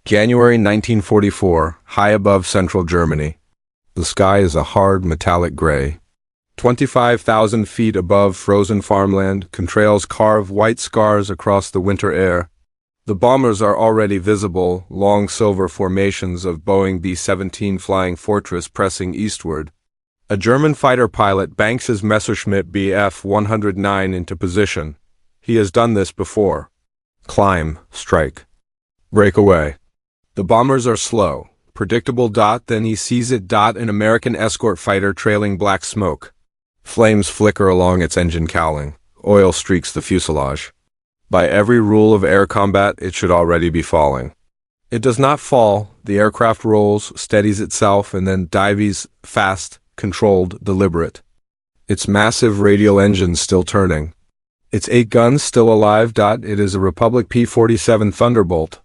January 1944, high above central Germany. The sky is a hard metallic gray. 25,000 feet above frozen farmland, contrails carve white scars across the winter air. The bombers are already visible, long silver formations of Boeing B-17 Flying Fortress pressing eastward. A German fighter pilot banks his Messerschmitt Bf 109 into position. He has done this before. Climb, strike, break away. The bombers are slow, predictable. Then he sees it. An American escort fighter trailing black smoke. Flames flicker along its engine cowling. Oil streaks the fuselage. By every rule of air combat, it should already be falling. It does not fall. The aircraft rolls, steadies itself, and then dives fast, controlled, deliberate. Its massive radial engines still turning. Its 8 guns still alive. It is a Republic P-47 Thunderbolt.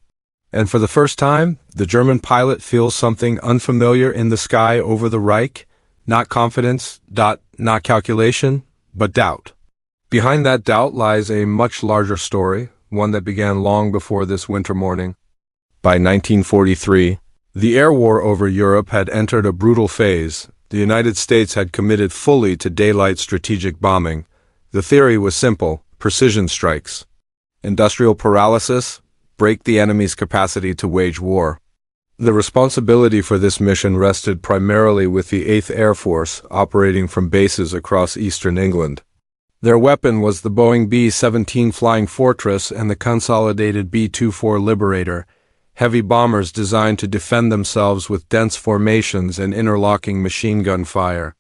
And for the first time, the German pilot feels something unfamiliar in the sky over the Reich. Not confidence, not calculation, but doubt. Behind that doubt lies a much larger story, one that began long before this winter morning. By 1943, the air war over Europe had entered a brutal phase. The United States had committed fully to daylight strategic bombing. The theory was simple: precision strikes. Industrial paralysis, break the enemy's capacity to wage war. The responsibility for this mission rested primarily with the 8th Air Force, operating from bases across eastern England. Their weapon was the Boeing B-17 Flying Fortress and the consolidated B-24 Liberator, heavy bombers designed to defend themselves with dense formations and interlocking machine gun fire.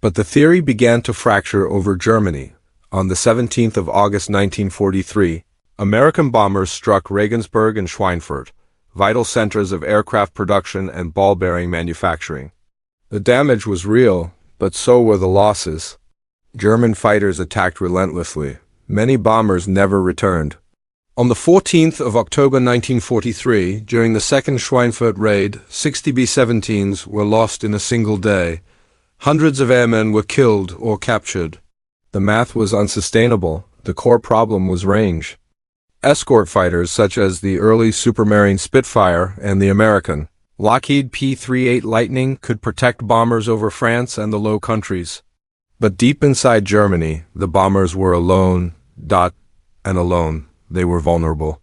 But the theory began to fracture over Germany. On the 17th of August 1943, American bombers struck Regensburg and Schweinfurt, vital centers of aircraft production and ball-bearing manufacturing. The damage was real, but so were the losses. German fighters attacked relentlessly. Many bombers never returned. On the 14th of October 1943, during the second Schweinfurt raid, 60 B-17s were lost in a single day. Hundreds of airmen were killed or captured. The math was unsustainable. The core problem was range. Escort fighters such as the early Supermarine Spitfire and the American Lockheed P-38 Lightning could protect bombers over France and the Low Countries. But deep inside Germany, the bombers were alone, and alone, they were vulnerable.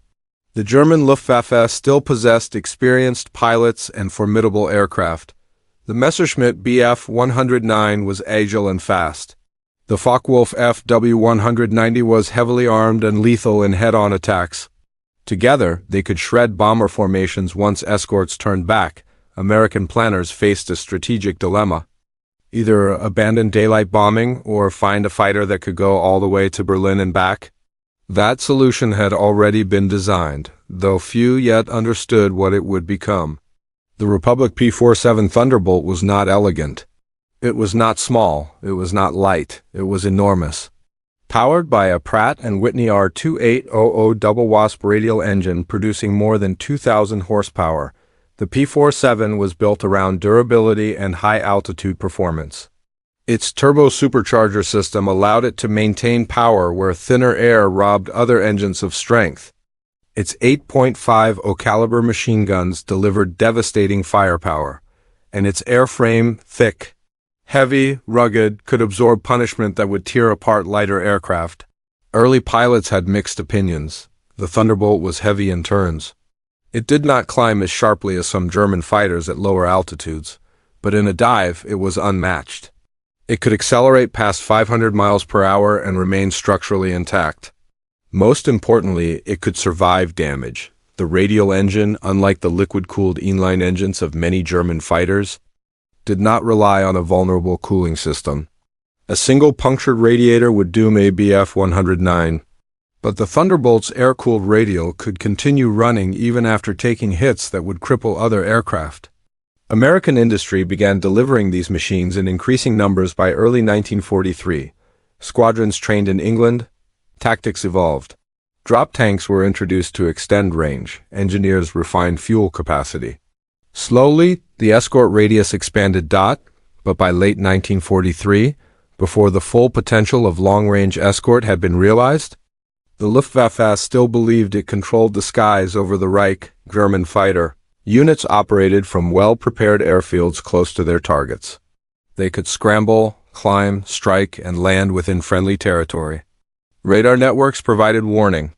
The German Luftwaffe still possessed experienced pilots and formidable aircraft. The Messerschmitt Bf 109 was agile and fast. The Focke-Wulf FW-190 was heavily armed and lethal in head-on attacks. Together, they could shred bomber formations once escorts turned back. American planners faced a strategic dilemma. Either abandon daylight bombing or find a fighter that could go all the way to Berlin and back. That solution had already been designed, though few yet understood what it would become. The Republic P-47 Thunderbolt was not elegant. It was not small, it was not light, it was enormous. Powered by a Pratt Whitney R 2800 Double Wasp radial engine producing more than 2,000 horsepower, the P-47 was built around durability and high-altitude performance. Its turbo-supercharger system allowed it to maintain power where thinner air robbed other engines of strength. Its 8.50 caliber machine guns delivered devastating firepower, and its airframe, thick, heavy, rugged, could absorb punishment that would tear apart lighter aircraft. Early pilots had mixed opinions. The Thunderbolt was heavy in turns. It did not climb as sharply as some German fighters at lower altitudes, but in a dive it was unmatched. It could accelerate past 500 miles per hour and remain structurally intact. Most importantly, it could survive damage. The radial engine, unlike the liquid-cooled inline engines of many German fighters, did not rely on a vulnerable cooling system. A single punctured radiator would doom a Bf 109. But the Thunderbolt's air-cooled radial could continue running even after taking hits that would cripple other aircraft. American industry began delivering these machines in increasing numbers by early 1943. Squadrons trained in England. Tactics evolved. Drop tanks were introduced to extend range. Engineers refined fuel capacity. Slowly, the escort radius expanded. But by late 1943, before the full potential of long-range escort had been realized, The Luftwaffe still believed it controlled the skies over the Reich. German fighter units operated from well-prepared airfields close to their targets. They could scramble, climb, strike, and land within friendly territory. Radar networks provided warning.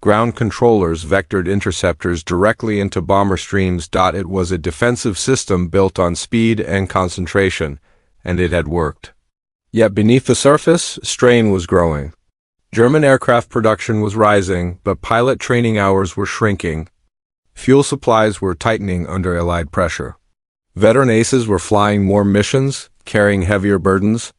Ground controllers vectored interceptors directly into bomber streams. It was a defensive system built on speed and concentration, and it had worked. Yet beneath the surface, strain was growing. German aircraft production was rising, but pilot training hours were shrinking. Fuel supplies were tightening under Allied pressure. Veteran aces were flying more missions, carrying heavier burdens.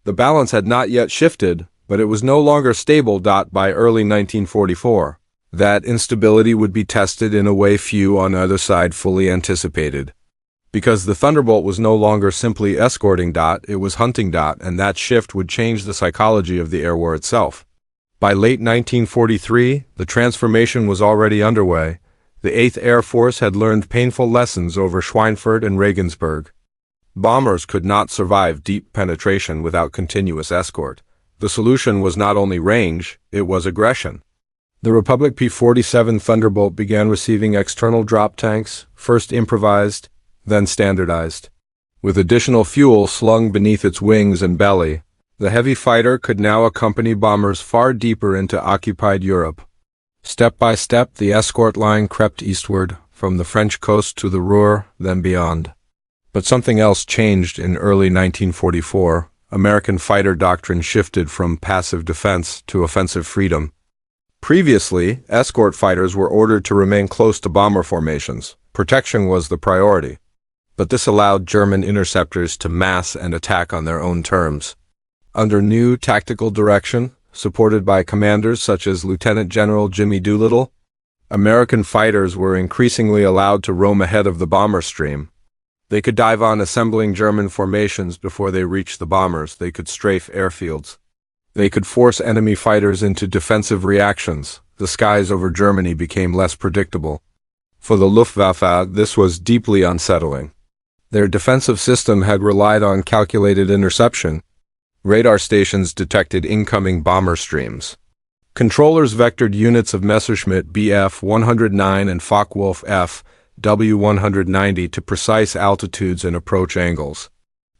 The balance had not yet shifted, but it was no longer stable. By early 1944, that instability would be tested in a way few on either side fully anticipated. Because the Thunderbolt was no longer simply escorting. It was hunting. And that shift would change the psychology of the air war itself. By late 1943, the transformation was already underway. The 8th Air Force had learned painful lessons over Schweinfurt and Regensburg. Bombers could not survive deep penetration without continuous escort. The solution was not only range, it was aggression. The Republic P-47 Thunderbolt began receiving external drop tanks, first improvised, then standardized. With additional fuel slung beneath its wings and belly, the heavy fighter could now accompany bombers far deeper into occupied Europe. Step by step, the escort line crept eastward, from the French coast to the Ruhr, then beyond. But something else changed in early 1944. American fighter doctrine shifted from passive defense to offensive freedom. Previously, escort fighters were ordered to remain close to bomber formations. Protection was the priority. But this allowed German interceptors to mass and attack on their own terms. Under new tactical direction, supported by commanders such as Lieutenant General Jimmy Doolittle, American fighters were increasingly allowed to roam ahead of the bomber stream. They could dive on assembling German formations before they reached the bombers. They could strafe airfields. They could force enemy fighters into defensive reactions. The skies over Germany became less predictable. For the Luftwaffe, this was deeply unsettling. Their defensive system had relied on calculated interception. Radar stations detected incoming bomber streams. Controllers vectored units of Messerschmitt Bf-109 and Focke-Wulf F-W-190 to precise altitudes and approach angles.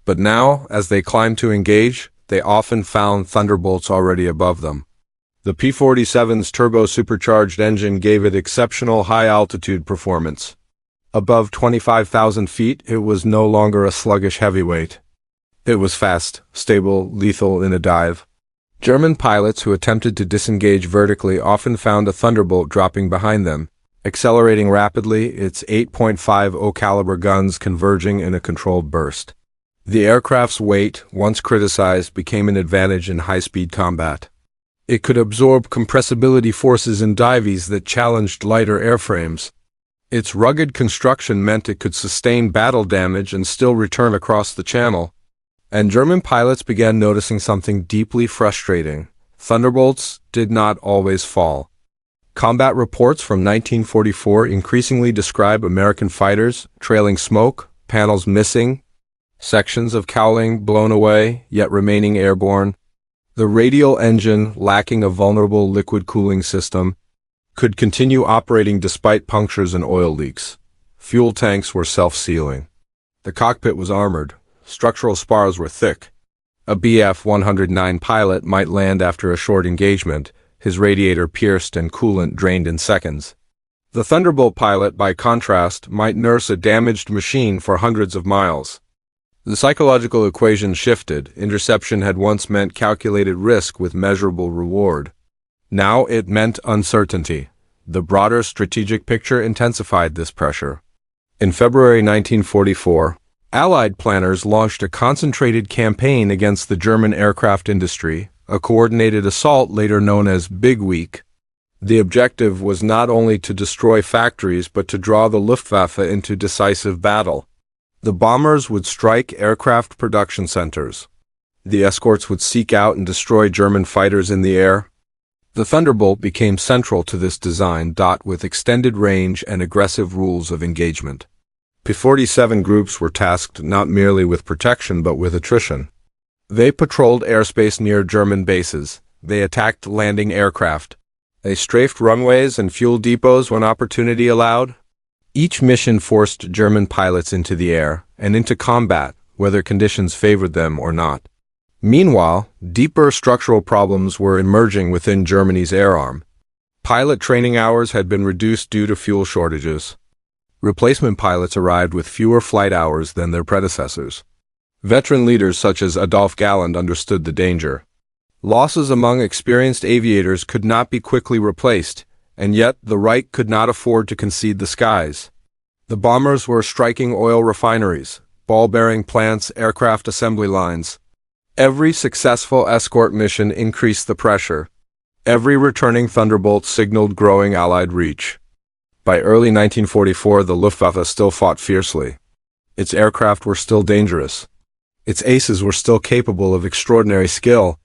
But now, as they climbed to engage, they often found Thunderbolts already above them. The P-47's turbo-supercharged engine gave it exceptional high-altitude performance. Above 25,000 feet, it was no longer a sluggish heavyweight. It was fast, stable, lethal in a dive. German pilots who attempted to disengage vertically often found a Thunderbolt dropping behind them, accelerating rapidly, its 8.50 caliber guns converging in a controlled burst. The aircraft's weight, once criticized, became an advantage in high-speed combat. It could absorb compressibility forces in dives that challenged lighter airframes. Its rugged construction meant it could sustain battle damage and still return across the channel. And German pilots began noticing something deeply frustrating. Thunderbolts did not always fall. Combat reports from 1944 increasingly describe American fighters trailing smoke, panels missing, sections of cowling blown away, yet remaining airborne. The radial engine, lacking a vulnerable liquid cooling system, could continue operating despite punctures and oil leaks. Fuel tanks were self-sealing. The cockpit was armored. Structural spars were thick. A Bf-109 pilot might land after a short engagement, his radiator pierced and coolant drained in seconds. The Thunderbolt pilot, by contrast, might nurse a damaged machine for hundreds of miles. The psychological equation shifted. Interception had once meant calculated risk with measurable reward. Now it meant uncertainty. The broader strategic picture intensified this pressure. In February 1944, Allied planners launched a concentrated campaign against the German aircraft industry, a coordinated assault later known as Big Week. The objective was not only to destroy factories but to draw the Luftwaffe into decisive battle. The bombers would strike aircraft production centers. The escorts would seek out and destroy German fighters in the air. The Thunderbolt became central to this design, with extended range and aggressive rules of engagement. P-47 groups were tasked not merely with protection but with attrition. They patrolled airspace near German bases. They attacked landing aircraft. They strafed runways and fuel depots when opportunity allowed. Each mission forced German pilots into the air and into combat, whether conditions favored them or not. Meanwhile, deeper structural problems were emerging within Germany's air arm. Pilot training hours had been reduced due to fuel shortages. Replacement pilots arrived with fewer flight hours than their predecessors. Veteran leaders such as Adolf Galland understood the danger. Losses among experienced aviators could not be quickly replaced, and yet the Reich could not afford to concede the skies. The bombers were striking oil refineries, ball-bearing plants, aircraft assembly lines. Every successful escort mission increased the pressure. Every returning Thunderbolt signaled growing Allied reach. By early 1944, the Luftwaffe still fought fiercely. Its aircraft were still dangerous. Its aces were still capable of extraordinary skill.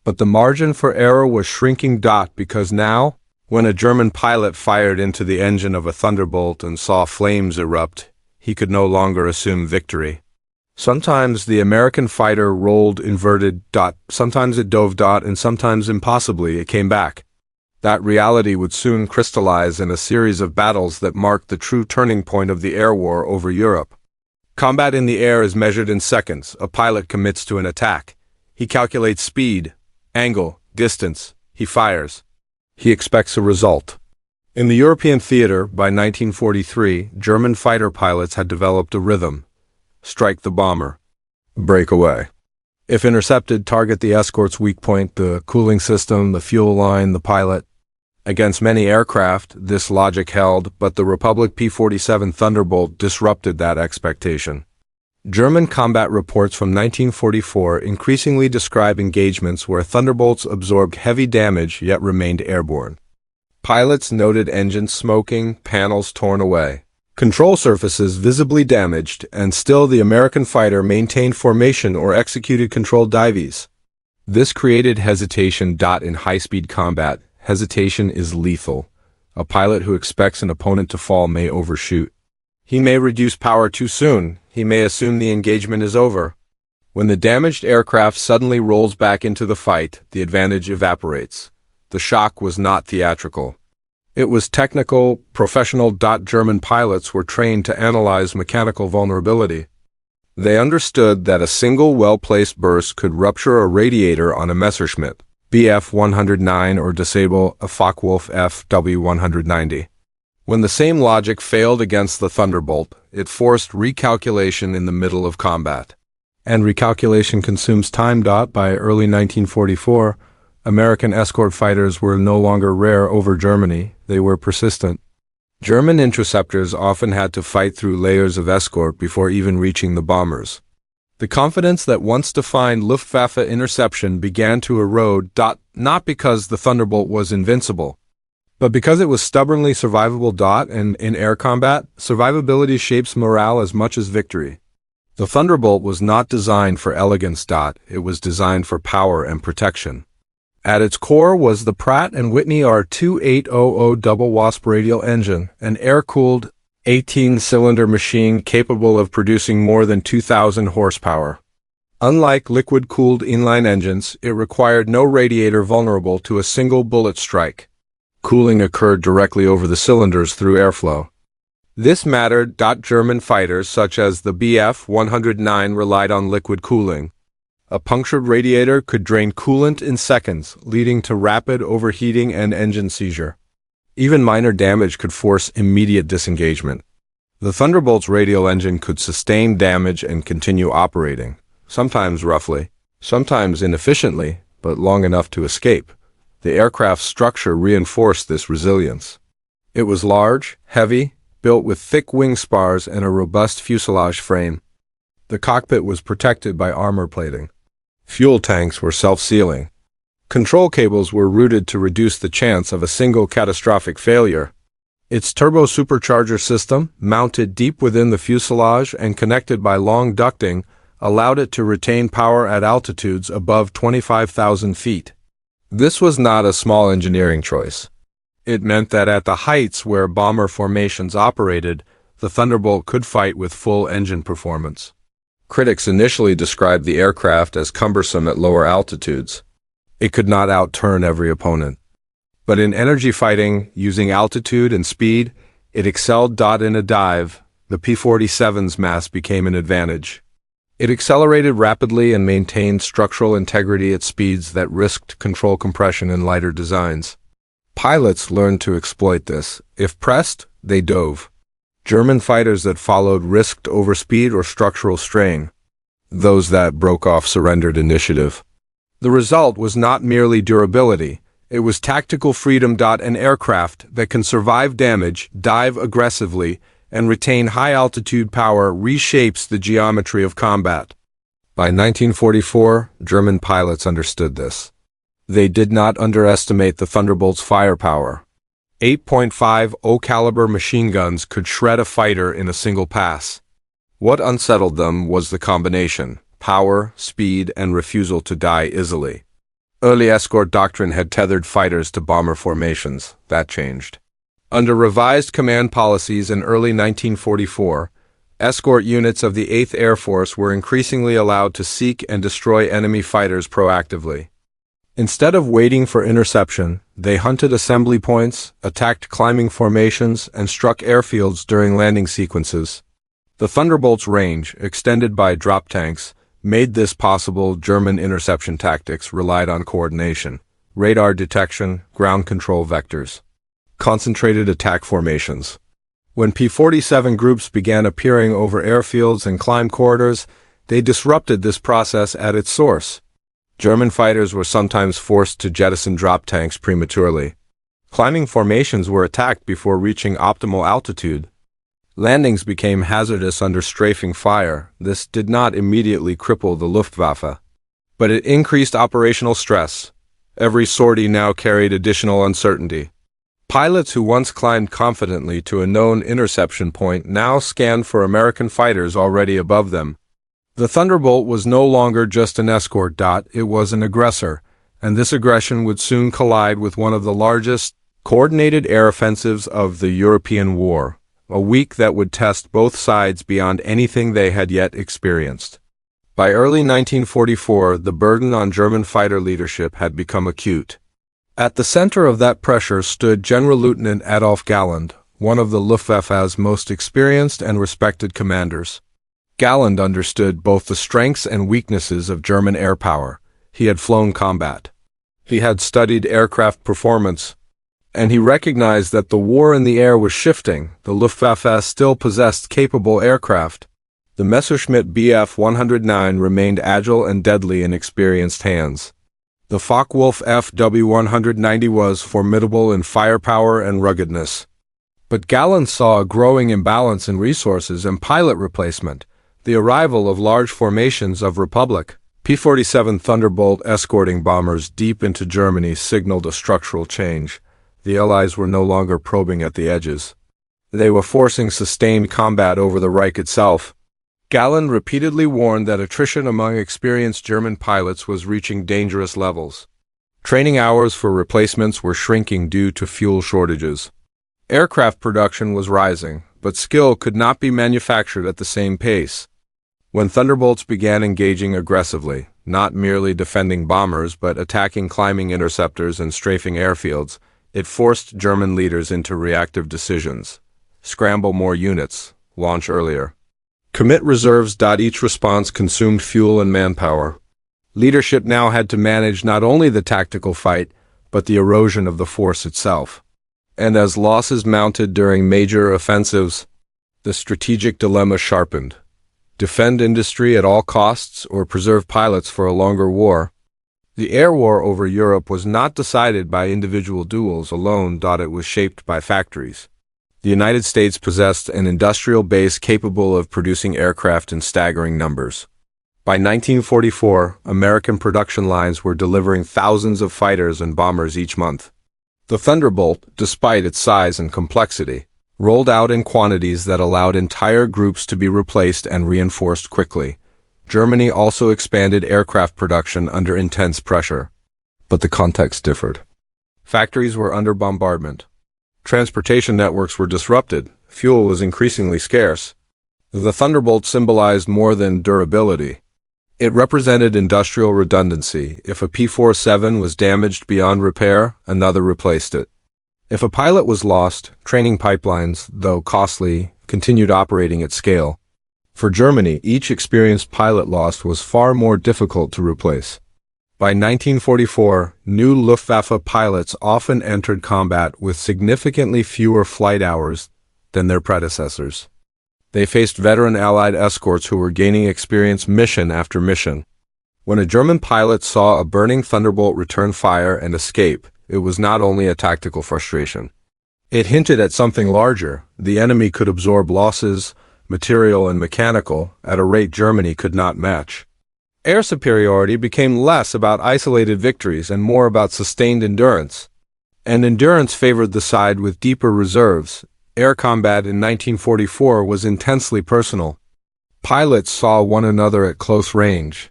But the margin for error was shrinking. Because now, when a German pilot fired into the engine of a Thunderbolt and saw flames erupt, he could no longer assume victory. Sometimes the American fighter rolled inverted. Sometimes it dove. And sometimes impossibly it came back. That reality would soon crystallize in a series of battles that marked the true turning point of the air war over Europe. Combat in the air is measured in seconds. A pilot commits to an attack. He calculates speed, angle, distance. He fires. He expects a result. In the European theater, by 1943, German fighter pilots had developed a rhythm. Strike the bomber. Break away. If intercepted, target the escort's weak point, the cooling system, the fuel line, the pilot. Against many aircraft, this logic held, but the Republic P-47 Thunderbolt disrupted that expectation. German combat reports from 1944 increasingly describe engagements where Thunderbolts absorbed heavy damage yet remained airborne. Pilots noted engines smoking, panels torn away, control surfaces visibly damaged, and still the American fighter maintained formation or executed controlled dives. This created hesitation. In high-speed combat, hesitation is lethal. A pilot who expects an opponent to fall may overshoot. He may reduce power too soon. He may assume the engagement is over. When the damaged aircraft suddenly rolls back into the fight, the advantage evaporates. The shock was not theatrical. It was technical, professional. German pilots were trained to analyze mechanical vulnerability. They understood that a single well-placed burst could rupture a radiator on a Messerschmitt Bf-109 or disable a Focke-Wulf FW-190. When the same logic failed against the Thunderbolt, it forced recalculation in the middle of combat. And recalculation consumes time. By early 1944, American escort fighters were no longer rare over Germany, they were persistent. German interceptors often had to fight through layers of escort before even reaching the bombers. The confidence that once defined Luftwaffe interception began to erode. Not because the Thunderbolt was invincible, but because it was stubbornly survivable. And in air combat, survivability shapes morale as much as victory. The Thunderbolt was not designed for elegance. It was designed for power and protection. At its core was the Pratt Whitney R 2800 Double Wasp radial engine, an air-cooled, 18-cylinder machine capable of producing more than 2,000 horsepower. Unlike liquid-cooled inline engines, it required no radiator vulnerable to a single bullet strike. Cooling occurred directly over the cylinders through airflow. This mattered. German fighters such as the Bf-109 relied on liquid cooling. A punctured radiator could drain coolant in seconds, leading to rapid overheating and engine seizure. Even minor damage could force immediate disengagement. The Thunderbolt's radial engine could sustain damage and continue operating, sometimes roughly, sometimes inefficiently, but long enough to escape. The aircraft's structure reinforced this resilience. It was large, heavy, built with thick wing spars and a robust fuselage frame. The cockpit was protected by armor plating. Fuel tanks were self-sealing. Control cables were routed to reduce the chance of a single catastrophic failure. Its turbo-supercharger system, mounted deep within the fuselage and connected by long ducting, allowed it to retain power at altitudes above 25,000 feet. This was not a small engineering choice. It meant that at the heights where bomber formations operated, the Thunderbolt could fight with full engine performance. Critics initially described the aircraft as cumbersome at lower altitudes. It could not outturn every opponent. But in energy fighting, using altitude and speed, it excelled. In a dive, the P-47's mass became an advantage. It accelerated rapidly and maintained structural integrity at speeds that risked control compression in lighter designs. Pilots learned to exploit this. If pressed, they dove. German fighters that followed risked overspeed or structural strain. Those that broke off surrendered initiative. The result was not merely durability, it was tactical freedom. An aircraft that can survive damage, dive aggressively, and retain high-altitude power reshapes the geometry of combat. By 1944, German pilots understood this. They did not underestimate the Thunderbolt's firepower. 8.50 caliber machine guns could shred a fighter in a single pass. What unsettled them was the combination: power, speed, and refusal to die easily. Early escort doctrine had tethered fighters to bomber formations. That changed. Under revised command policies in early 1944, escort units of the 8th Air Force were increasingly allowed to seek and destroy enemy fighters proactively. Instead of waiting for interception, they hunted assembly points, attacked climbing formations, and struck airfields during landing sequences. The Thunderbolt's range, extended by drop tanks, made this possible. German interception tactics relied on coordination, radar detection, ground control vectors, concentrated attack formations. When P-47 groups began appearing over airfields and climb corridors, they disrupted this process at its source. German fighters were sometimes forced to jettison drop tanks prematurely. Climbing formations were attacked before reaching optimal altitude. Landings became hazardous under strafing fire. This did not immediately cripple the Luftwaffe, but it increased operational stress. Every sortie now carried additional uncertainty. Pilots who once climbed confidently to a known interception point now scanned for American fighters already above them. The Thunderbolt was no longer just an escort. It was an aggressor, and this aggression would soon collide with one of the largest coordinated air offensives of the European War, a week that would test both sides beyond anything they had yet experienced. By early 1944, the burden on German fighter leadership had become acute. At the center of that pressure stood General Lieutenant Adolf Galland, one of the Luftwaffe's most experienced and respected commanders. Galland understood both the strengths and weaknesses of German air power. He had flown combat. He had studied aircraft performance, and he recognized that the war in the air was shifting. The Luftwaffe still possessed capable aircraft. The Messerschmitt Bf 109 remained agile and deadly in experienced hands. The Focke-Wulf Fw 190 was formidable in firepower and ruggedness. But Galland saw a growing imbalance in resources and pilot replacement. The arrival of large formations of Republic P-47 Thunderbolt escorting bombers deep into Germany signaled a structural change. The Allies were no longer probing at the edges. They were forcing sustained combat over the Reich itself. Galland repeatedly warned that attrition among experienced German pilots was reaching dangerous levels. Training hours for replacements were shrinking due to fuel shortages. Aircraft production was rising, but skill could not be manufactured at the same pace. When Thunderbolts began engaging aggressively, not merely defending bombers but attacking climbing interceptors and strafing airfields, it forced German leaders into reactive decisions. Scramble more units, launch earlier. Commit reserves. Each response consumed fuel and manpower. Leadership now had to manage not only the tactical fight, but the erosion of the force itself. And as losses mounted during major offensives, the strategic dilemma sharpened. Defend industry at all costs or preserve pilots for a longer war. The air war over Europe was not decided by individual duels alone. It was shaped by factories. The United States possessed an industrial base capable of producing aircraft in staggering numbers. By 1944, American production lines were delivering thousands of fighters and bombers each month. The Thunderbolt, despite its size and complexity, rolled out in quantities that allowed entire groups to be replaced and reinforced quickly. Germany also expanded aircraft production under intense pressure. But the context differed. Factories were under bombardment. Transportation networks were disrupted. Fuel was increasingly scarce. The Thunderbolt symbolized more than durability. It represented industrial redundancy. If a P-47 was damaged beyond repair, another replaced it. If a pilot was lost, training pipelines, though costly, continued operating at scale. For Germany, each experienced pilot lost was far more difficult to replace. By 1944, new Luftwaffe pilots often entered combat with significantly fewer flight hours than their predecessors. They faced veteran Allied escorts who were gaining experience mission after mission. When a German pilot saw a burning Thunderbolt return fire and escape, it was not only a tactical frustration. It hinted at something larger. The enemy could absorb losses, material and mechanical, at a rate Germany could not match. Air superiority became less about isolated victories and more about sustained endurance. And endurance favored the side with deeper reserves. Air combat in 1944 was intensely personal. Pilots saw one another at close range.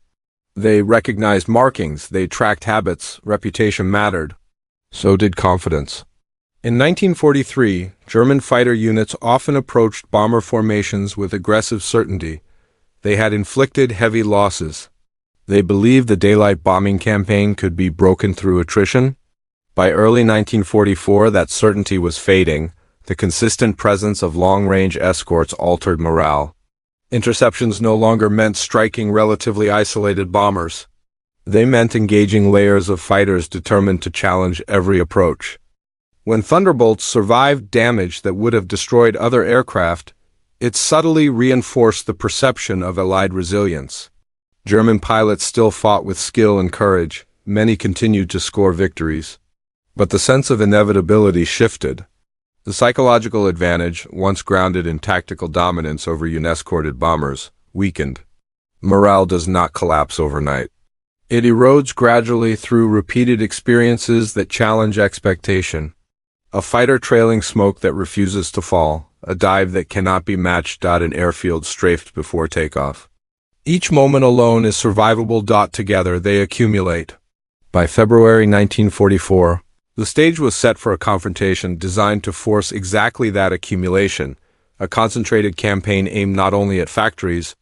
They recognized markings, they tracked habits, reputation mattered. So did confidence. In 1943, German fighter units often approached bomber formations with aggressive certainty. They had inflicted heavy losses. They believed the daylight bombing campaign could be broken through attrition. By early 1944, that certainty was fading. The consistent presence of long-range escorts altered morale. Interceptions no longer meant striking relatively isolated bombers. They meant engaging layers of fighters determined to challenge every approach. When Thunderbolts survived damage that would have destroyed other aircraft, it subtly reinforced the perception of Allied resilience. German pilots still fought with skill and courage. Many continued to score victories. But the sense of inevitability shifted. The psychological advantage, once grounded in tactical dominance over unescorted bombers, weakened. Morale does not collapse overnight. It erodes gradually through repeated experiences that challenge expectation. A fighter trailing smoke that refuses to fall, a dive that cannot be matched. An airfield strafed before takeoff. Each moment alone is survivable. Together they accumulate. By February 1944, the stage was set for a confrontation designed to force exactly that accumulation, a concentrated campaign aimed not only at factories,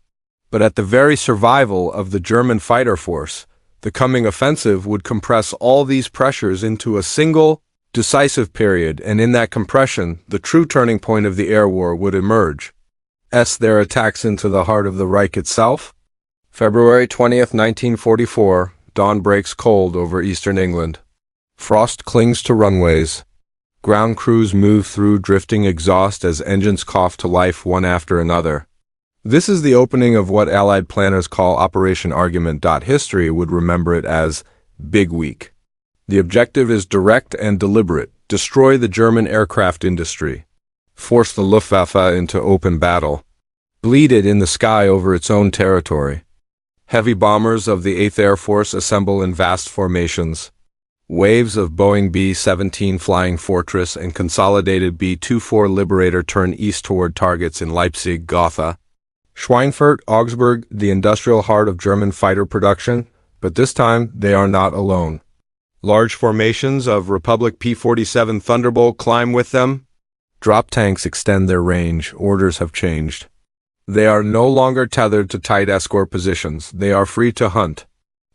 but at the very survival of the German fighter force. The coming offensive would compress all these pressures into a single, decisive period, and in that compression, the true turning point of the air war would emerge. Their attacks into the heart of the Reich itself? February 20th, 1944, dawn breaks cold over eastern England. Frost clings to runways. Ground crews move through drifting exhaust as engines cough to life one after another. This is the opening of what Allied planners call Operation Argument. History would remember it as Big Week. The objective is direct and deliberate: destroy the German aircraft industry, force the Luftwaffe into open battle, bleed it in the sky over its own territory. Heavy bombers of the 8th Air Force assemble in vast formations. Waves of Boeing B-17 Flying Fortress and consolidated B-24 Liberator turn east toward targets in Leipzig, Gotha, Schweinfurt, Augsburg, the industrial heart of German fighter production, but this time they are not alone. Large formations of Republic P-47 Thunderbolt climb with them. Drop tanks extend their range. Orders have changed. They are no longer tethered to tight escort positions. They are free to hunt.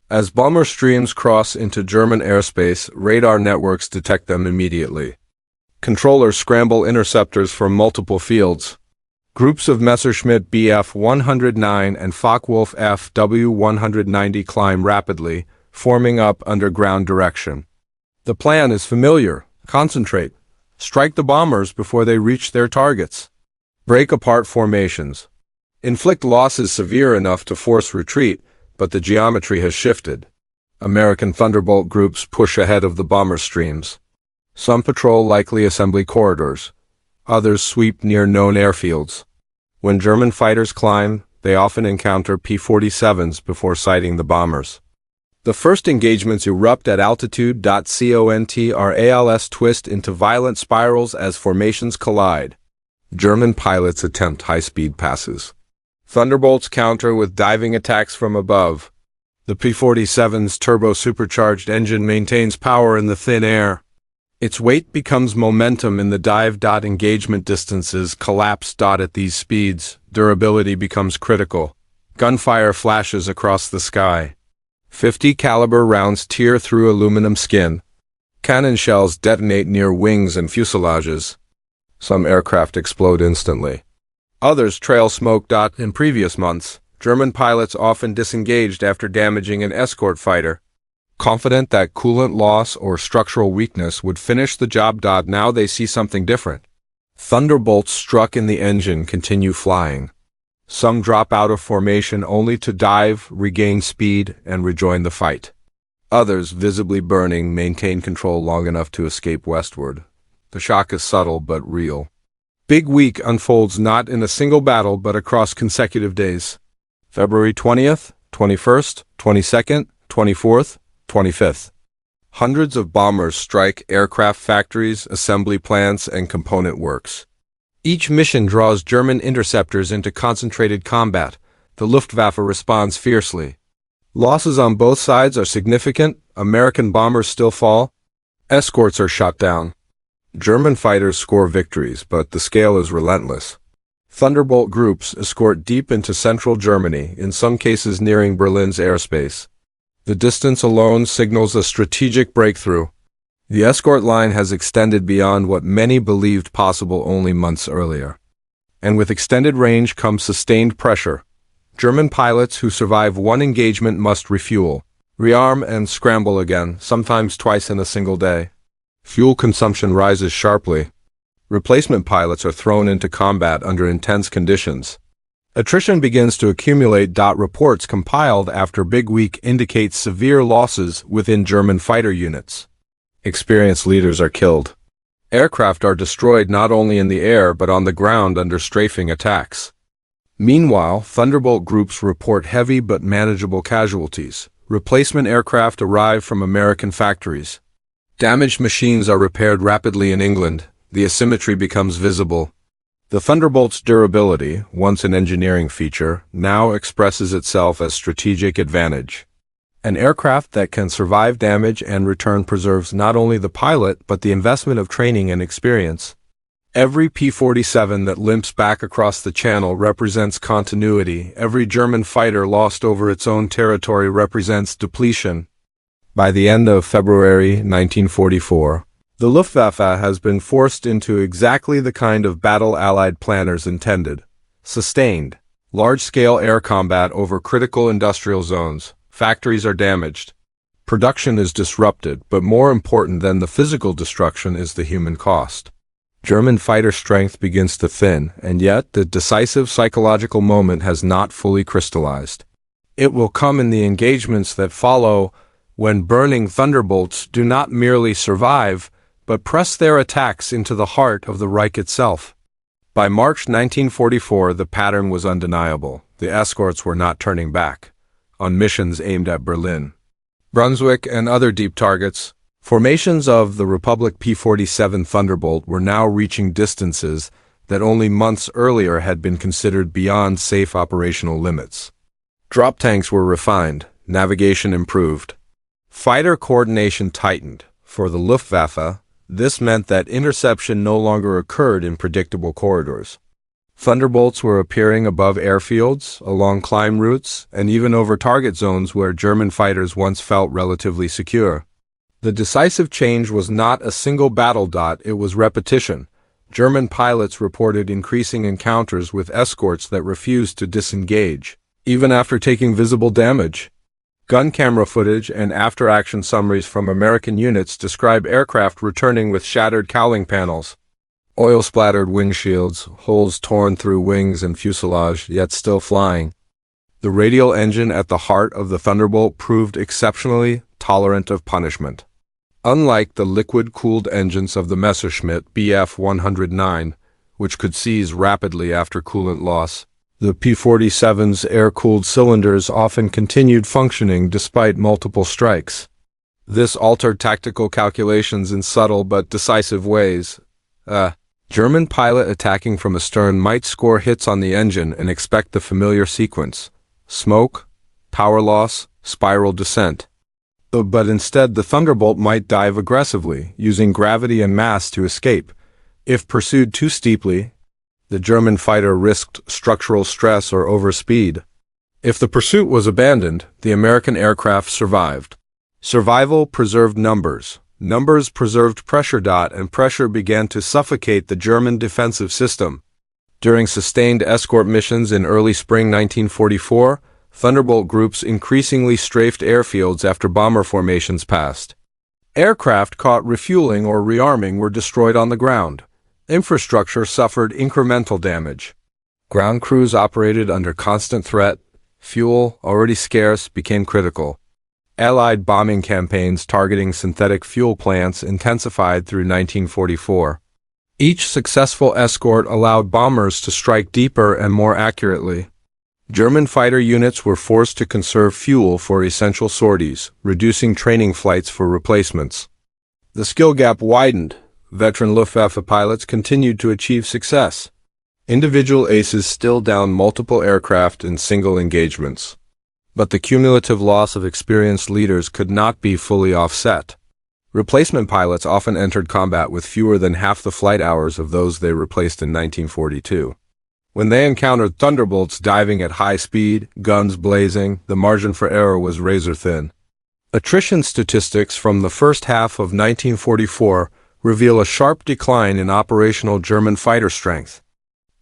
As bomber streams cross into German airspace, radar networks detect them immediately. Controllers scramble interceptors from multiple fields. Groups of Messerschmitt Bf-109 and Focke-Wulf Fw-190 climb rapidly, forming up under ground direction. The plan is familiar. Concentrate. Strike the bombers before they reach their targets. Break apart formations. Inflict losses severe enough to force retreat, but the geometry has shifted. American Thunderbolt groups push ahead of the bomber streams. Some patrol likely assembly corridors. Others sweep near known airfields. When German fighters climb, they often encounter P-47s before sighting the bombers. The first engagements erupt at altitude. CONTRALS twist into violent spirals as formations collide. German pilots attempt high-speed passes. Thunderbolts counter with diving attacks from above. The P-47's turbo-supercharged engine maintains power in the thin air. Its weight becomes momentum in the dive. Engagement distances collapse. At these speeds, durability becomes critical. Gunfire flashes across the sky. 50 caliber rounds tear through aluminum skin. Cannon shells detonate near wings and fuselages. Some aircraft explode instantly. Others trail smoke. In previous months, German pilots often disengaged after damaging an escort fighter, confident that coolant loss or structural weakness would finish the job. Now they see something different. Thunderbolts struck in the engine continue flying. Some drop out of formation only to dive, regain speed, and rejoin the fight. Others, visibly burning, maintain control long enough to escape westward. The shock is subtle but real. Big Week unfolds not in a single battle but across consecutive days. February 20th, 21st, 22nd, 24th, 25th. Hundreds of bombers strike aircraft factories, assembly plants, and component works. Each mission draws German interceptors into concentrated combat. The Luftwaffe responds fiercely. Losses on both sides are significant. American bombers still fall. Escorts are shot down. German fighters score victories, but the scale is relentless. Thunderbolt groups escort deep into central Germany, in some cases nearing Berlin's airspace. The distance alone signals a strategic breakthrough. The escort line has extended beyond what many believed possible only months earlier. And with extended range comes sustained pressure. German pilots who survive one engagement must refuel, rearm, and scramble again, sometimes twice in a single day. Fuel consumption rises sharply. Replacement pilots are thrown into combat under intense conditions. Attrition begins to accumulate. Reports compiled after Big Week indicate severe losses within German fighter units. Experienced leaders are killed. Aircraft are destroyed not only in the air but on the ground under strafing attacks. Meanwhile, Thunderbolt groups report heavy but manageable casualties. Replacement aircraft arrive from American factories. Damaged machines are repaired rapidly in England. The asymmetry becomes visible. The Thunderbolt's durability, once an engineering feature, now expresses itself as strategic advantage. An aircraft that can survive damage and return preserves not only the pilot but the investment of training and experience. Every P-47 that limps back across the channel represents continuity. Every German fighter lost over its own territory represents depletion. By the end of February 1944, the Luftwaffe has been forced into exactly the kind of battle Allied planners intended. Sustained, large-scale air combat over critical industrial zones. Factories are damaged. Production is disrupted, but more important than the physical destruction is the human cost. German fighter strength begins to thin, and yet the decisive psychological moment has not fully crystallized. It will come in the engagements that follow, when burning Thunderbolts do not merely survive, but press their attacks into the heart of the Reich itself. By March 1944, the pattern was undeniable. The escorts were not turning back, on missions aimed at Berlin, Brunswick, and other deep targets. Formations of the Republic P-47 Thunderbolt were now reaching distances that only months earlier had been considered beyond safe operational limits. Drop tanks were refined, navigation improved. Fighter coordination tightened. For the Luftwaffe, this meant that interception no longer occurred in predictable corridors. Thunderbolts were appearing above airfields, along climb routes, and even over target zones where German fighters once felt relatively secure. The decisive change was not a single battle. It was repetition. German pilots reported increasing encounters with escorts that refused to disengage, even after taking visible damage. Gun camera footage and after-action summaries from American units describe aircraft returning with shattered cowling panels, oil-splattered windshields, holes torn through wings and fuselage, yet still flying. The radial engine at the heart of the Thunderbolt proved exceptionally tolerant of punishment. Unlike the liquid-cooled engines of the Messerschmitt Bf-109, which could seize rapidly after coolant loss, the P-47's air-cooled cylinders often continued functioning despite multiple strikes. This altered tactical calculations in subtle but decisive ways. A German pilot attacking from astern might score hits on the engine and expect the familiar sequence: smoke, power loss, spiral descent. But instead the Thunderbolt might dive aggressively, using gravity and mass to escape. If pursued too steeply, the German fighter risked structural stress or overspeed. If the pursuit was abandoned, the American aircraft survived. Survival preserved numbers. Numbers preserved pressure. And pressure began to suffocate the German defensive system. During sustained escort missions in early spring 1944, Thunderbolt groups increasingly strafed airfields after bomber formations passed. Aircraft caught refueling or rearming were destroyed on the ground. Infrastructure suffered incremental damage. Ground crews operated under constant threat. Fuel, already scarce, became critical. Allied bombing campaigns targeting synthetic fuel plants intensified through 1944. Each successful escort allowed bombers to strike deeper and more accurately. German fighter units were forced to conserve fuel for essential sorties, reducing training flights for replacements. The skill gap widened. Veteran Luftwaffe pilots continued to achieve success. Individual aces still downed multiple aircraft in single engagements. But the cumulative loss of experienced leaders could not be fully offset. Replacement pilots often entered combat with fewer than half the flight hours of those they replaced in 1942. When they encountered Thunderbolts diving at high speed, guns blazing, the margin for error was razor thin. Attrition statistics from the first half of 1944 reveal a sharp decline in operational German fighter strength.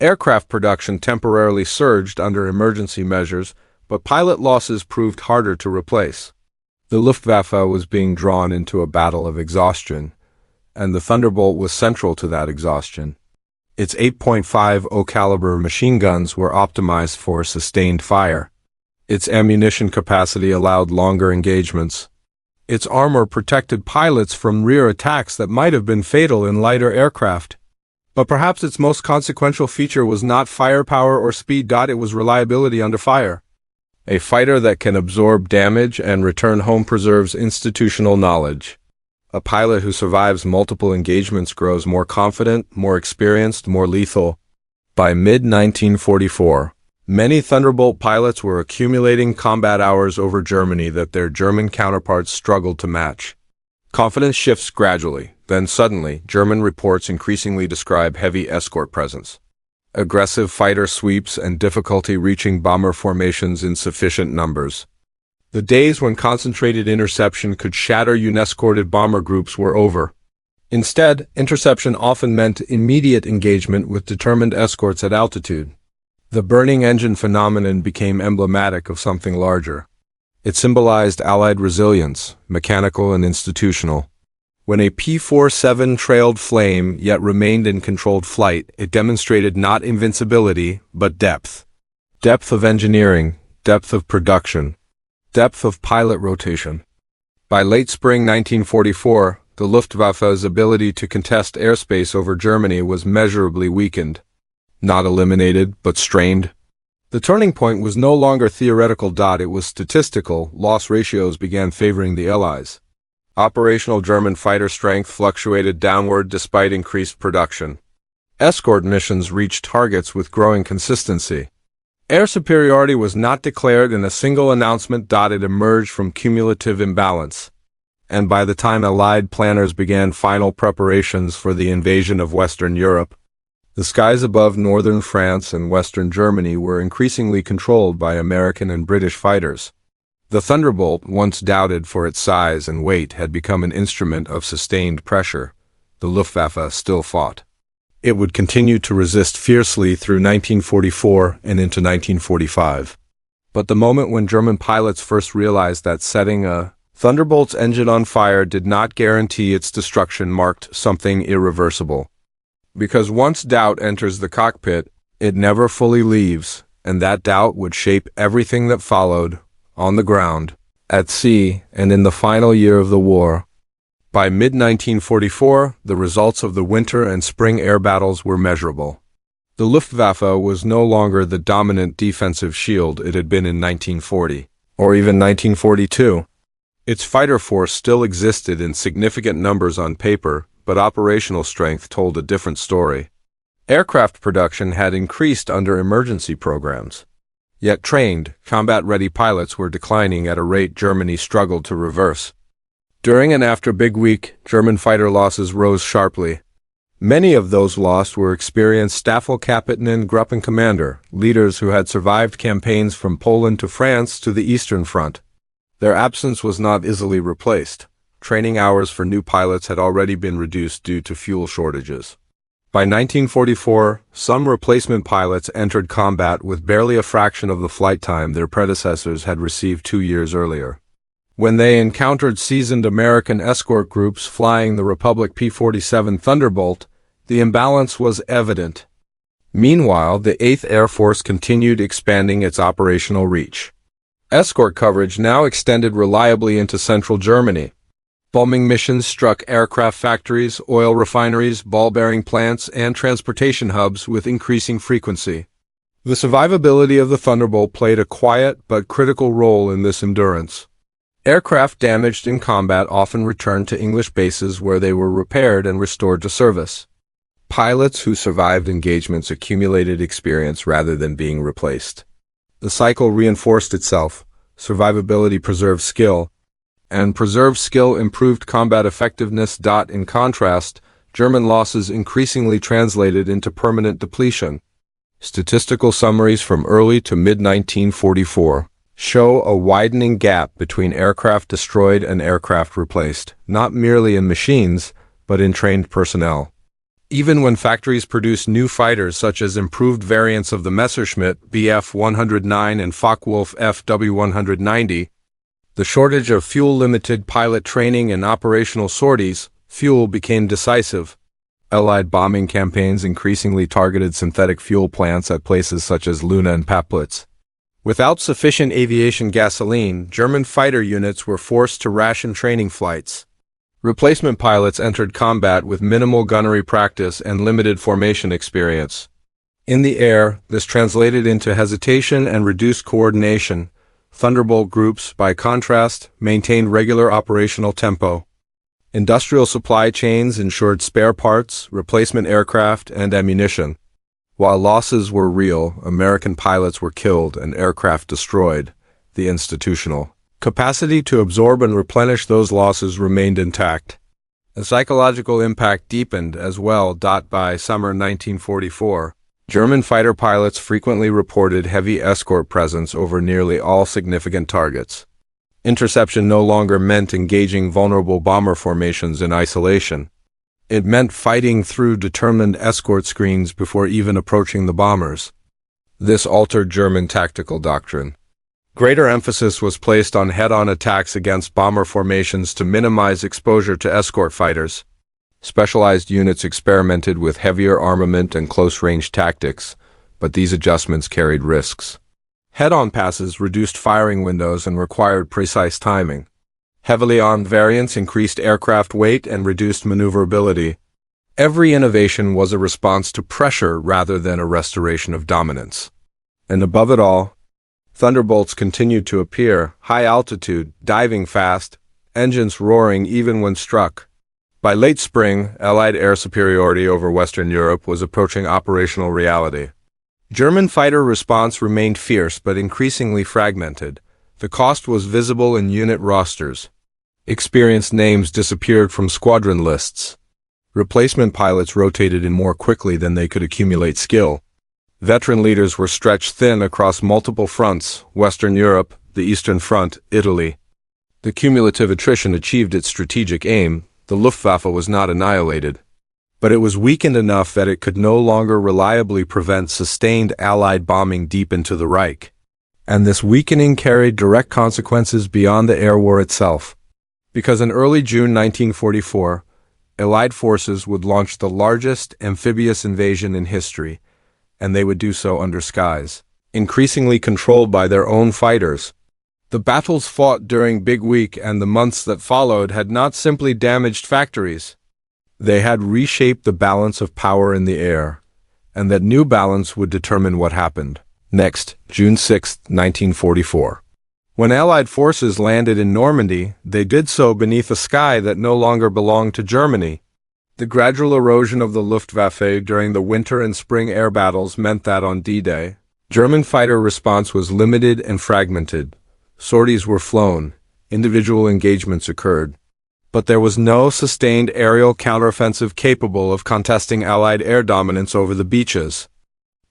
Aircraft production temporarily surged under emergency measures, but pilot losses proved harder to replace. The Luftwaffe was being drawn into a battle of exhaustion, and the Thunderbolt was central to that exhaustion. Its 8.50 caliber machine guns were optimized for sustained fire. Its ammunition capacity allowed longer engagements. Its armor protected pilots from rear attacks that might have been fatal in lighter aircraft. But perhaps its most consequential feature was not firepower or speed. It was reliability under fire. A fighter that can absorb damage and return home preserves institutional knowledge. A pilot who survives multiple engagements grows more confident, more experienced, more lethal. By mid-1944, many Thunderbolt pilots were accumulating combat hours over Germany that their German counterparts struggled to match. Confidence shifts gradually, then suddenly, German reports increasingly describe heavy escort presence. Aggressive fighter sweeps and difficulty reaching bomber formations in sufficient numbers. The days when concentrated interception could shatter unescorted bomber groups were over. Instead, interception often meant immediate engagement with determined escorts at altitude. The burning engine phenomenon became emblematic of something larger. It symbolized Allied resilience, mechanical and institutional. When a P-47 trailed flame yet remained in controlled flight, it demonstrated not invincibility, but depth. Depth of engineering, depth of production, depth of pilot rotation. By late spring 1944, the Luftwaffe's ability to contest airspace over Germany was measurably weakened. Not eliminated, but strained. The turning point was no longer theoretical. It was statistical. Loss ratios began favoring the Allies. Operational German fighter strength fluctuated downward despite increased production. Escort missions reached targets with growing consistency. Air superiority was not declared in a single announcement. It emerged from cumulative imbalance. And by the time Allied planners began final preparations for the invasion of Western Europe, the skies above northern France and western Germany were increasingly controlled by American and British fighters. The Thunderbolt, once doubted for its size and weight, had become an instrument of sustained pressure. The Luftwaffe still fought. It would continue to resist fiercely through 1944 and into 1945. But the moment when German pilots first realized that setting a Thunderbolt's engine on fire did not guarantee its destruction marked something irreversible. Because once doubt enters the cockpit, it never fully leaves, and that doubt would shape everything that followed, on the ground, at sea, and in the final year of the war. By mid-1944, the results of the winter and spring air battles were measurable. The Luftwaffe was no longer the dominant defensive shield it had been in 1940, or even 1942. Its fighter force still existed in significant numbers on paper, but operational strength told a different story. Aircraft production had increased under emergency programs. Yet trained, combat-ready pilots were declining at a rate Germany struggled to reverse. During and after Big Week, German fighter losses rose sharply. Many of those lost were experienced Staffelkapitän and Gruppencommander, leaders who had survived campaigns from Poland to France to the Eastern Front. Their absence was not easily replaced. Training hours for new pilots had already been reduced due to fuel shortages. By 1944, some replacement pilots entered combat with barely a fraction of the flight time their predecessors had received 2 years earlier. When they encountered seasoned American escort groups flying the Republic P-47 Thunderbolt, the imbalance was evident. Meanwhile, the 8th Air Force continued expanding its operational reach. Escort coverage now extended reliably into central Germany. Bombing missions struck aircraft factories, oil refineries, ball-bearing plants, and transportation hubs with increasing frequency. The survivability of the Thunderbolt played a quiet but critical role in this endurance. Aircraft damaged in combat often returned to English bases where they were repaired and restored to service. Pilots who survived engagements accumulated experience rather than being replaced. The cycle reinforced itself. Survivability preserved skill, and preserved skill improved combat effectiveness. In contrast, German losses increasingly translated into permanent depletion. Statistical summaries from early to mid-1944 show a widening gap between aircraft destroyed and aircraft replaced, not merely in machines, but in trained personnel. Even when factories produced new fighters such as improved variants of the Messerschmitt Bf-109 and Focke-Wulf Fw-190, the shortage of fuel-limited pilot training and operational sorties, fuel became decisive. Allied bombing campaigns increasingly targeted synthetic fuel plants at places such as Luna and Paplitz. Without sufficient aviation gasoline, German fighter units were forced to ration training flights. Replacement pilots entered combat with minimal gunnery practice and limited formation experience. In the air, this translated into hesitation and reduced coordination. Thunderbolt groups, by contrast, maintained regular operational tempo. Industrial supply chains ensured spare parts, replacement aircraft, and ammunition. While losses were real, American pilots were killed and aircraft destroyed. The institutional capacity to absorb and replenish those losses remained intact. The psychological impact deepened as well. By summer 1944, German fighter pilots frequently reported heavy escort presence over nearly all significant targets. Interception no longer meant engaging vulnerable bomber formations in isolation. It meant fighting through determined escort screens before even approaching the bombers. This altered German tactical doctrine. Greater emphasis was placed on head-on attacks against bomber formations to minimize exposure to escort fighters. Specialized units experimented with heavier armament and close-range tactics, but these adjustments carried risks. Head-on passes reduced firing windows and required precise timing. Heavily armed variants increased aircraft weight and reduced maneuverability. Every innovation was a response to pressure rather than a restoration of dominance. And above it all, Thunderbolts continued to appear, high altitude, diving fast, engines roaring even when struck. By late spring, Allied air superiority over Western Europe was approaching operational reality. German fighter response remained fierce but increasingly fragmented. The cost was visible in unit rosters. Experienced names disappeared from squadron lists. Replacement pilots rotated in more quickly than they could accumulate skill. Veteran leaders were stretched thin across multiple fronts: Western Europe, the Eastern Front, Italy. The cumulative attrition achieved its strategic aim. The Luftwaffe was not annihilated, but it was weakened enough that it could no longer reliably prevent sustained Allied bombing deep into the Reich. And this weakening carried direct consequences beyond the air war itself. Because in early June 1944, Allied forces would launch the largest amphibious invasion in history, and they would do so under skies increasingly controlled by their own fighters. The battles fought during Big Week and the months that followed had not simply damaged factories. They had reshaped the balance of power in the air, and that new balance would determine what happened next. June 6, 1944. When Allied forces landed in Normandy, they did so beneath a sky that no longer belonged to Germany. The gradual erosion of the Luftwaffe during the winter and spring air battles meant that on D-Day, German fighter response was limited and fragmented. Sorties were flown, individual engagements occurred, but there was no sustained aerial counteroffensive capable of contesting Allied air dominance over the beaches.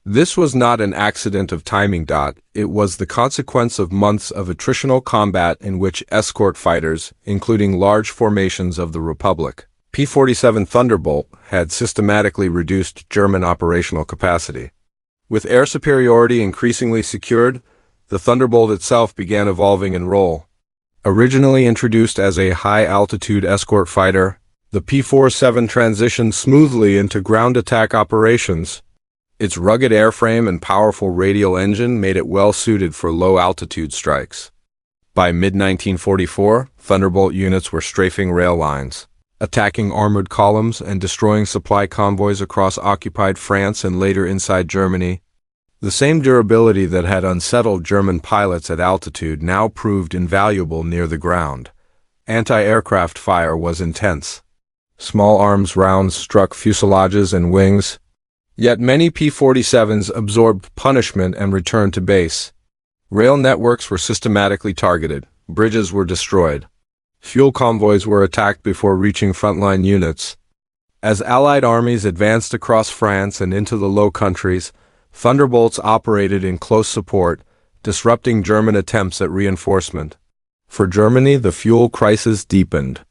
This was not an accident of timing. It was the consequence of months of attritional combat in which escort fighters, including large formations of the Republic P-47 Thunderbolt, had systematically reduced German operational capacity. With air superiority increasingly secured, the Thunderbolt itself began evolving in role. Originally introduced as a high-altitude escort fighter, the P-47 transitioned smoothly into ground attack operations. Its rugged airframe and powerful radial engine made it well-suited for low-altitude strikes. By mid-1944, Thunderbolt units were strafing rail lines, attacking armored columns and destroying supply convoys across occupied France and later inside Germany. The same durability that had unsettled German pilots at altitude now proved invaluable near the ground. Anti-aircraft fire was intense. Small arms rounds struck fuselages and wings, yet many P-47s absorbed punishment and returned to base. Rail networks were systematically targeted, bridges were destroyed. Fuel convoys were attacked before reaching frontline units. As Allied armies advanced across France and into the Low Countries, Thunderbolts operated in close support, disrupting German attempts at reinforcement. For Germany, the fuel crisis deepened.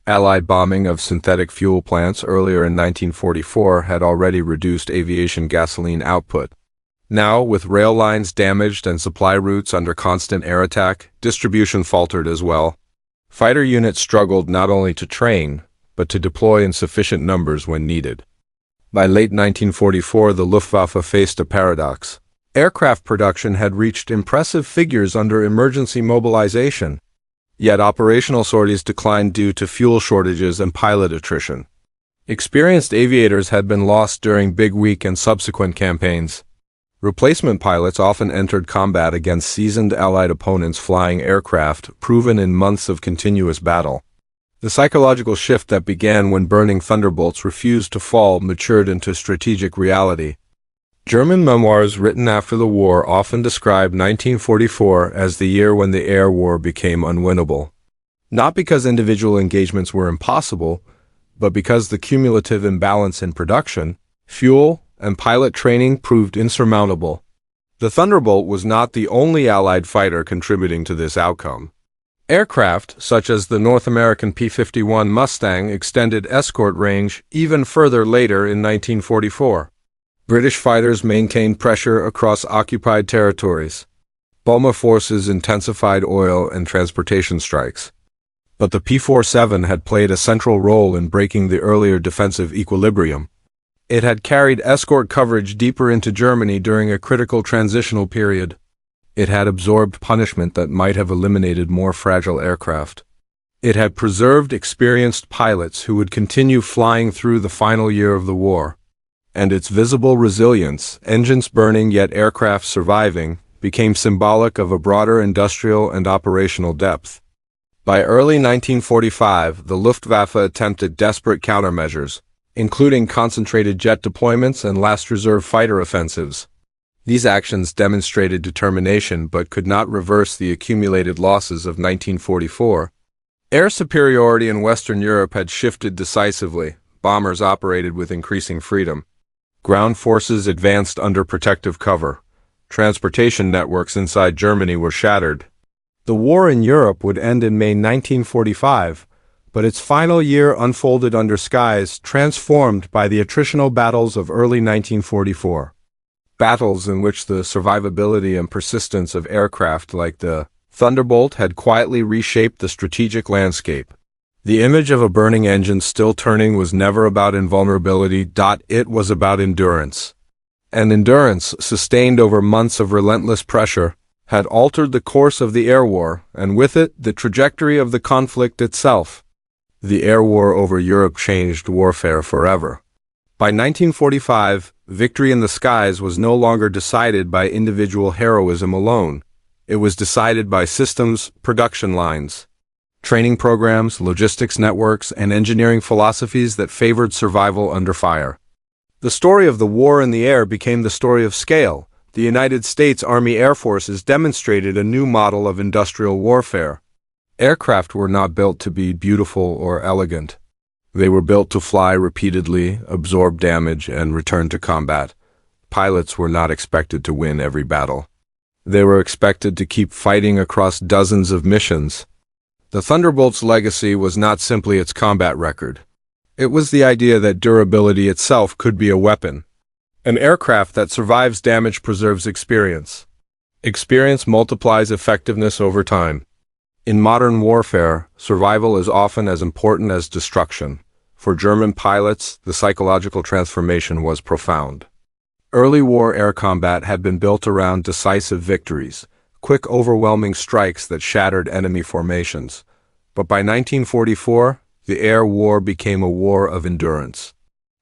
Allied bombing of synthetic fuel plants earlier in 1944 had already reduced aviation gasoline output. Now, with rail lines damaged and supply routes under constant air attack, distribution faltered as well. Fighter units struggled not only to train, but to deploy in sufficient numbers when needed. By late 1944, the Luftwaffe faced a paradox. Aircraft production had reached impressive figures under emergency mobilization, yet operational sorties declined due to fuel shortages and pilot attrition. Experienced aviators had been lost during Big Week and subsequent campaigns. Replacement pilots often entered combat against seasoned Allied opponents flying aircraft proven in months of continuous battle. The psychological shift that began when burning Thunderbolts refused to fall matured into strategic reality. German memoirs written after the war often describe 1944 as the year when the air war became unwinnable. Not because individual engagements were impossible, but because the cumulative imbalance in production, fuel, and pilot training proved insurmountable. The Thunderbolt was not the only Allied fighter contributing to this outcome. Aircraft, such as the North American P-51 Mustang, extended escort range even further later in 1944. British fighters maintained pressure across occupied territories. Bomber forces intensified oil and transportation strikes. But the P-47 had played a central role in breaking the earlier defensive equilibrium. It had carried escort coverage deeper into Germany during a critical transitional period. It had absorbed punishment that might have eliminated more fragile aircraft. It had preserved experienced pilots who would continue flying through the final year of the war. And its visible resilience, engines burning yet aircraft surviving, became symbolic of a broader industrial and operational depth. By early 1945, the Luftwaffe attempted desperate countermeasures, including concentrated jet deployments and last reserve fighter offensives. These actions demonstrated determination but could not reverse the accumulated losses of 1944. Air superiority in Western Europe had shifted decisively. Bombers operated with increasing freedom. Ground forces advanced under protective cover. Transportation networks inside Germany were shattered. The war in Europe would end in May 1945, but its final year unfolded under skies transformed by the attritional battles of early 1944. Battles in which the survivability and persistence of aircraft like the Thunderbolt had quietly reshaped the strategic landscape. The image of a burning engine still turning was never about invulnerability. It was about endurance. And endurance, sustained over months of relentless pressure, had altered the course of the air war, and with it, the trajectory of the conflict itself. The air war over Europe changed warfare forever. By 1945, victory in the skies was no longer decided by individual heroism alone. It was decided by systems, production lines, training programs, logistics networks, and engineering philosophies that favored survival under fire. The story of the war in the air became the story of scale. The United States Army Air Forces demonstrated a new model of industrial warfare. Aircraft were not built to be beautiful or elegant. They were built to fly repeatedly, absorb damage, and return to combat. Pilots were not expected to win every battle. They were expected to keep fighting across dozens of missions. The Thunderbolt's legacy was not simply its combat record. It was the idea that durability itself could be a weapon. An aircraft that survives damage preserves experience. Experience multiplies effectiveness over time. In modern warfare, survival is often as important as destruction. For German pilots, the psychological transformation was profound. Early war air combat had been built around decisive victories, quick overwhelming strikes that shattered enemy formations. But by 1944, the air war became a war of endurance.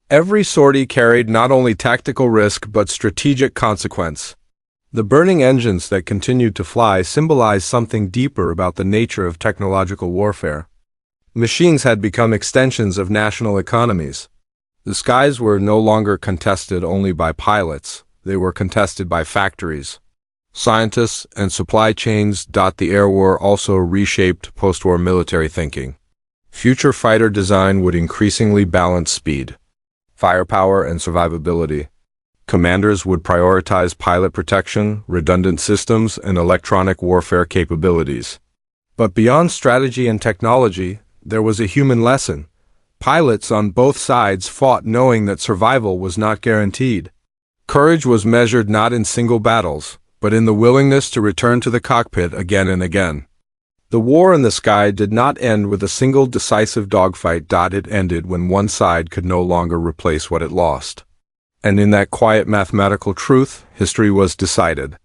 Every sortie carried not only tactical risk but strategic consequence. The burning engines that continued to fly symbolized something deeper about the nature of technological warfare. Machines had become extensions of national economies. The skies were no longer contested only by pilots, they were contested by factories. Scientists and supply chains. The air war also reshaped post-war military thinking. Future fighter design would increasingly balance speed, firepower, and survivability. Commanders would prioritize pilot protection, redundant systems, and electronic warfare capabilities. But beyond strategy and technology, there was a human lesson. Pilots on both sides fought knowing that survival was not guaranteed. Courage was measured not in single battles, but in the willingness to return to the cockpit again and again. The war in the sky did not end with a single decisive dogfight. It ended when one side could no longer replace what it lost. And in that quiet mathematical truth, history was decided.